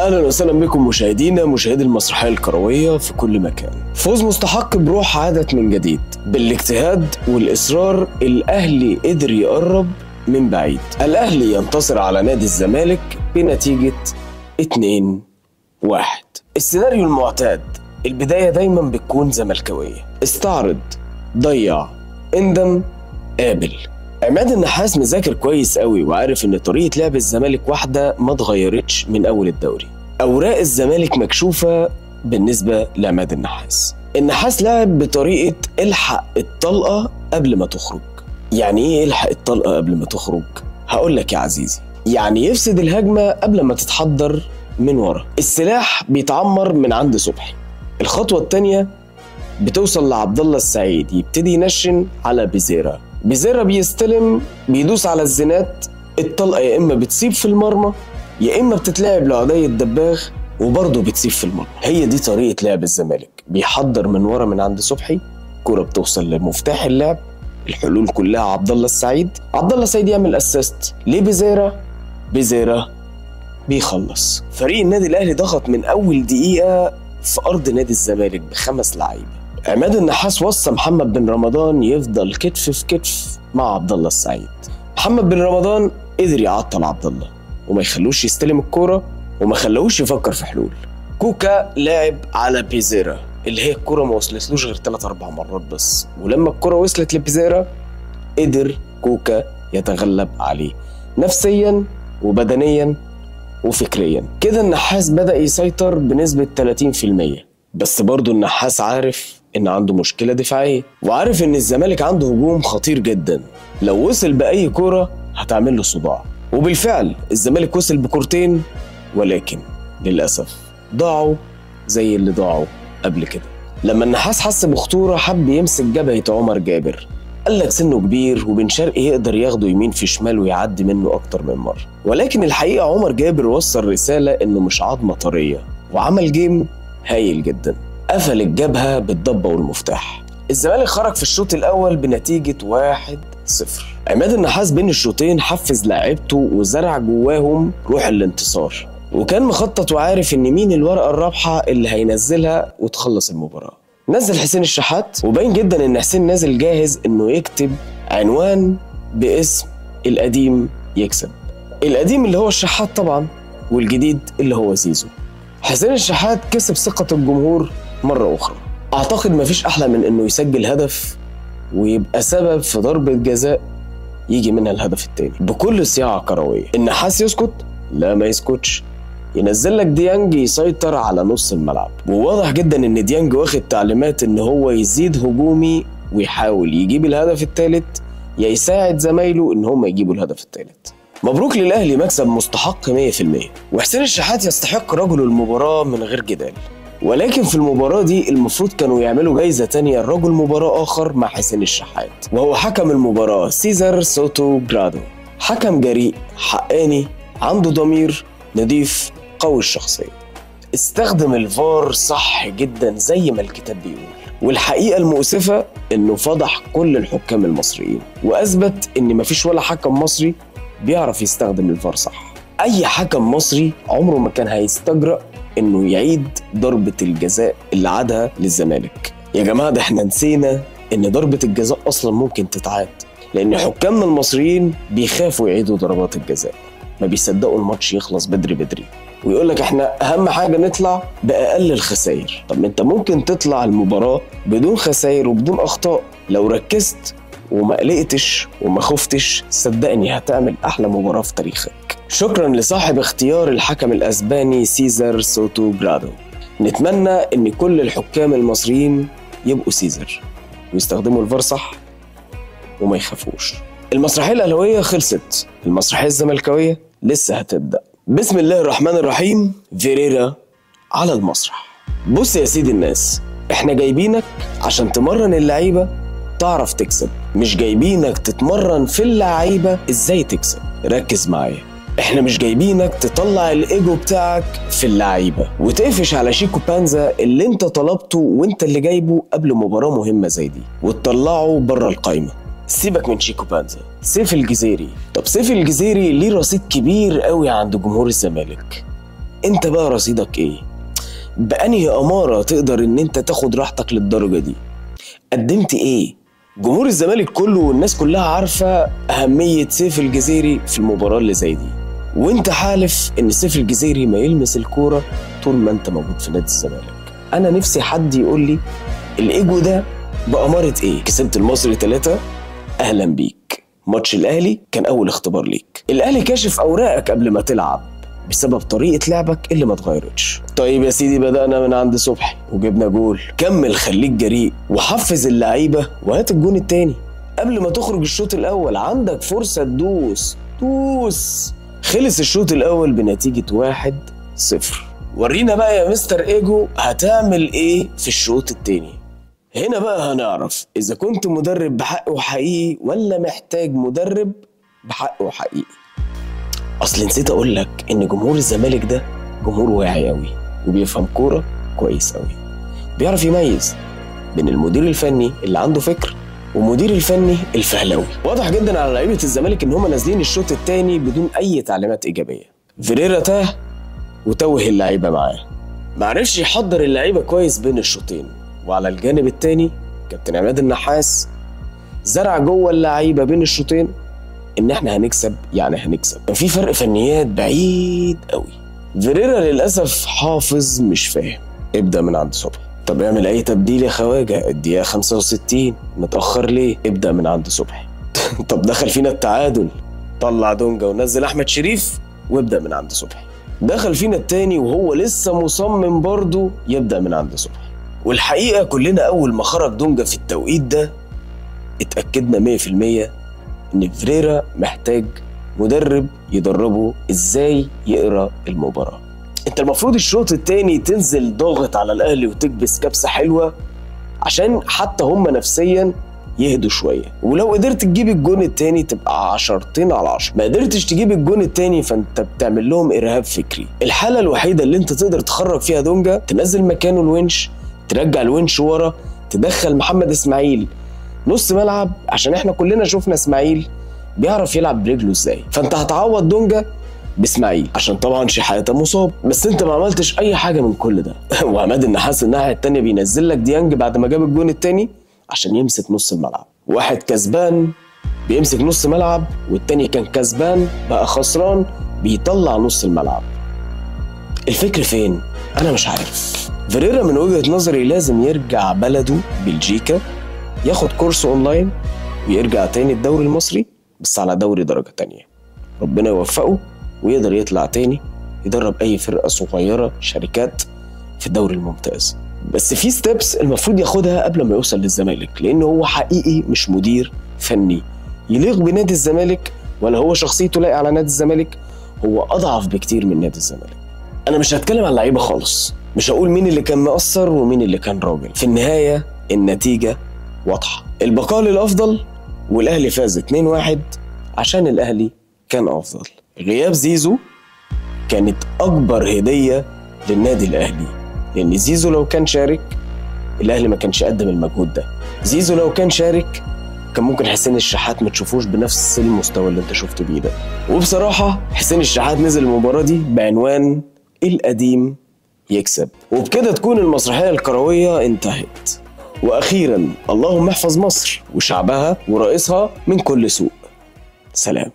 اهلا وسهلا بكم مشاهدينا مشاهدي المسرحيه الكرويه في كل مكان. فوز مستحق بروح عادت من جديد، بالاجتهاد والاصرار الاهلي قدر يقرب من بعيد. الاهلي ينتصر على نادي الزمالك بنتيجه 2-1. السيناريو المعتاد، البدايه دايما بتكون زملكاويه، استعرض، ضيع، اندم، قابل. عماد النحاس مذاكر كويس قوي وعارف ان طريقه لعب الزمالك واحده ما اتغيرتش من اول الدوري. اوراق الزمالك مكشوفه بالنسبه لعماد النحاس. النحاس لعب بطريقه الحق الطلقه قبل ما تخرج. يعني ايه الحق الطلقه قبل ما تخرج؟ هقول لك يا عزيزي، يعني يفسد الهجمه قبل ما تتحضر من ورا. السلاح بيتعمر من عند صبحي. الخطوه الثانيه بتوصل لعبد الله السعيد، يبتدي ينشن على بيزيرا بيستلم، بيدوس على الزنات، الطلقه يا اما بتصيب في المرمى يا اما بتتلعب لعدي الدباغ وبرضه بتصيب في المرمى. هي دي طريقه لعب الزمالك، بيحضر من ورا من عند صبحي، كرة بتوصل لمفتاح اللعب، الحلول كلها عبد الله السعيد يعمل اسيست بيزيرا بيخلص. فريق النادي الاهلي ضغط من اول دقيقه في ارض نادي الزمالك ب5 لعيبه. عماد النحاس وصى محمد بن رمضان يفضل كتف في كتف مع عبد الله السعيد. محمد بن رمضان قدر يعطل عبد الله وما يخلوش يستلم الكوره وما خلوش يفكر في حلول. كوكا لعب على بيزيرا اللي هي الكوره ما وصلتلوش غير 3-4 مرات بس، ولما الكوره وصلت لبيزيرا قدر كوكا يتغلب عليه نفسيا وبدنيا وفكريا. كده النحاس بدأ يسيطر بنسبة 30%، بس برضو النحاس عارف ان عنده مشكلة دفاعية وعارف ان الزمالك عنده هجوم خطير جدا، لو وصل بأي كورة هتعمل له صداع. وبالفعل الزمالك وصل بكورتين، ولكن للأسف ضاعوا زي اللي ضاعوا قبل كده. لما النحاس حس بخطورة حب يمسك جبهة عمر جابر، قال لك سنه كبير وبن شرقي يقدر ياخده يمين في شمال ويعدي منه أكتر من مرة، ولكن الحقيقة عمر جابر وصل رسالة إنه مش عظمة طرية، وعمل جيم هايل جدا، قفل الجبهة بالضبة والمفتاح. الزمالك خرج في الشوط الأول بنتيجة 1-0. عماد النحاس بين الشوطين حفز لاعيبته وزرع جواهم روح الانتصار، وكان مخطط وعارف إن مين الورقة الرابحة اللي هينزلها وتخلص المباراة. نزل حسين الشحات، وباين جدا إن حسين نازل جاهز إنه يكتب عنوان باسم القديم يكسب. القديم اللي هو الشحات طبعا، والجديد اللي هو زيزو. حسين الشحات كسب ثقة الجمهور مرة أخرى. أعتقد مفيش أحلى من إنه يسجل هدف ويبقى سبب في ضربة جزاء يجي منها الهدف التاني بكل صياعة كروية. النحاس يسكت؟ لا ما يسكتش، ينزل لك ديانج يسيطر على نص الملعب، وواضح جدا إن ديانج واخد تعليمات إن هو يزيد هجومي ويحاول يجيب الهدف الثالث يا يساعد زمايله إن هم يجيبوا الهدف الثالث. مبروك للأهلي، مكسب مستحق 100%، وحسين الشحات يستحق رجل المباراة من غير جدال. ولكن في المباراة دي المفروض كانوا يعملوا جايزة تانية لرجل مباراة آخر مع حسين الشحات، وهو حكم المباراة سيزار سوتو جرادو. حكم جريء، حقاني، عنده ضمير، نضيف، قوي الشخصية. استخدم الفار صح جدا زي ما الكتاب بيقول، والحقيقة المؤسفة إنه فضح كل الحكام المصريين وأثبت إن مفيش ولا حكم مصري بيعرف يستخدم الفار صح. أي حكم مصري عمره ما كان هيستجرأ إنه يعيد ضربة الجزاء اللي عادها للزمالك. يا جماعة ده احنا نسينا إن ضربة الجزاء أصلا ممكن تتعاد، لأن حكامنا المصريين بيخافوا يعيدوا ضربات الجزاء، ما بيصدقوا الماتش يخلص بدري ويقول لك احنا أهم حاجة نطلع بأقل الخسائر. طب انت ممكن تطلع المباراة بدون خسائر وبدون أخطاء لو ركزت وما قلقتش وما خفتش، صدقني هتعمل أحلى مباراة في تاريخك. شكرا لصاحب اختيار الحكم الأسباني سيزار سوتو جرادو. نتمنى ان كل الحكام المصريين يبقوا سيزر ويستخدموا الفار صح وما يخافوش. المسرحية الأهلاوية خلصت، المسرحية الزملكاوية لسه هتبدأ. بسم الله الرحمن الرحيم. فيريرا على المسرح. بص يا سيدي الناس، احنا جايبينك عشان تمرن اللعيبة تعرف تكسب، مش جايبينك تتمرن في اللعيبة ازاي تكسب. ركز معايا، احنا مش جايبينك تطلع الايجو بتاعك في اللعيبة وتقفش على شيكو بانزا اللي انت طلبته وانت اللي جايبه قبل مباراة مهمة زي دي وتطلعه بره القايمة. سيبك من شيكو بانزا، سيف الجزيري. طب سيف الجزيري ليه رصيد كبير قوي عند جمهور الزمالك، انت بقى رصيدك ايه؟ بأنهي أمارة تقدر ان انت تاخد راحتك للدرجة دي؟ قدمت ايه؟ جمهور الزمالك كله والناس كلها عارفة أهمية سيف الجزيري في المباراة اللي زي دي، وانت حالف ان سيف الجزيري ما يلمس الكورة طول ما انت موجود في نادي الزمالك. انا نفسي حد يقول لي الايجو ده بأمارة ايه؟ كسبت المصري 3، اهلا بيك. ماتش الاهلي كان اول اختبار ليك، الاهلي كاشف اوراقك قبل ما تلعب بسبب طريقة لعبك اللي ما اتغيرتش. طيب يا سيدي، بدأنا من عند صبحي وجبنا جول، كمل خليك جريء وحفز اللعيبة وهات الجون التاني قبل ما تخرج الشوط الأول. عندك فرصة تدوس. خلص الشوط الأول بنتيجة 1-0. ورينا بقى يا مستر ايجو هتعمل ايه في الشوط التاني. هنا بقى هنعرف إذا كنت مدرب بحقه حقيقي ولا محتاج مدرب بحقه حقيقي. أصل نسيت أقول لك إن جمهور الزمالك ده جمهور واعي أوي وبيفهم كورة كويس أوي، بيعرف يميز بين المدير الفني اللي عنده فكر ومدير الفني الفهلاوي. واضح جدا على لعيبة الزمالك إن هما نازلين الشوط التاني بدون أي تعليمات إيجابية. فيريرا تاه وتوه اللعيبة معاه، معرفش يحضر اللعيبة كويس بين الشوطين. وعلى الجانب التاني كابتن عماد النحاس زرع جوه اللعيبة بين الشوطين ان احنا هنكسب، يعني هنكسب. كان في فرق فنيات بعيد قوي. فيريرا للاسف حافظ مش فاهم. ابدا من عند صبحي. طب اعمل اي تبديل يا خواجه، الدقيقه 65 متاخر ليه؟ ابدا من عند صبحي. طب دخل فينا التعادل، طلع دونجا ونزل احمد شريف وابدا من عند صبحي. دخل فينا التاني وهو لسه مصمم برضه يبدا من عند صبحي. والحقيقه كلنا اول ما خرج دونجا في التوقيت ده اتاكدنا 100% ان فيريرا محتاج مدرب يدربه ازاي يقرا المباراه. انت المفروض الشوط التاني تنزل ضاغط على الاهلي وتكبس كبسه حلوه عشان حتى هم نفسيا يهدوا شويه، ولو قدرت تجيب الجون التاني تبقى 10/10. ما قدرتش تجيب الجون التاني فانت بتعمل لهم ارهاب فكري. الحاله الوحيده اللي انت تقدر تخرج فيها دونجا تنزل مكانه الونش، ترجع الونش ورا، تدخل محمد اسماعيل نص ملعب، عشان احنا كلنا شفنا اسماعيل بيعرف يلعب برجله ازاي. فانت هتعوض دونجا باسماعيل عشان طبعا شحاته مصاب، بس انت ما عملتش اي حاجه من كل ده. وعماد النحاس الناحيه التانيه بينزل لك ديانج بعد ما جاب الجون التاني عشان يمسك نص الملعب. واحد كسبان بيمسك نص ملعب، والتاني كان كسبان بقى خسران بيطلع نص الملعب. الفكر فين؟ انا مش عارف. فيريرا من وجهه نظري لازم يرجع بلده بلجيكا، ياخد كورس اونلاين ويرجع تاني الدوري المصري بس على دوري درجة تانية. ربنا يوفقه ويقدر يطلع تاني يدرب اي فرقة صغيرة شركات في الدوري الممتاز. بس في ستيبس المفروض ياخدها قبل ما يوصل للزمالك، لانه هو حقيقي مش مدير فني يليق بنادي الزمالك، ولا هو شخصيته لايقة على نادي الزمالك. هو اضعف بكتير من نادي الزمالك. انا مش هتكلم عن لعيبة خالص، مش هقول مين اللي كان مقصر ومين اللي كان راجل. في النهاية النتيجة واضحة، البقاء للأفضل، والأهلي فاز 2-1 عشان الأهلي كان أفضل. غياب زيزو كانت أكبر هدية للنادي الأهلي، لأن زيزو لو كان شارك الأهلي ما كانش قدم المجهود ده. زيزو لو كان شارك كان ممكن حسين الشحات ما تشوفوش بنفس المستوى اللي انت شفته بيه ده. وبصراحة حسين الشحات نزل المباراة دي بعنوان القديم يكسب، وبكده تكون المسرحية الكروية انتهت. وأخيرا اللهم احفظ مصر وشعبها ورئيسها من كل سوء. سلام.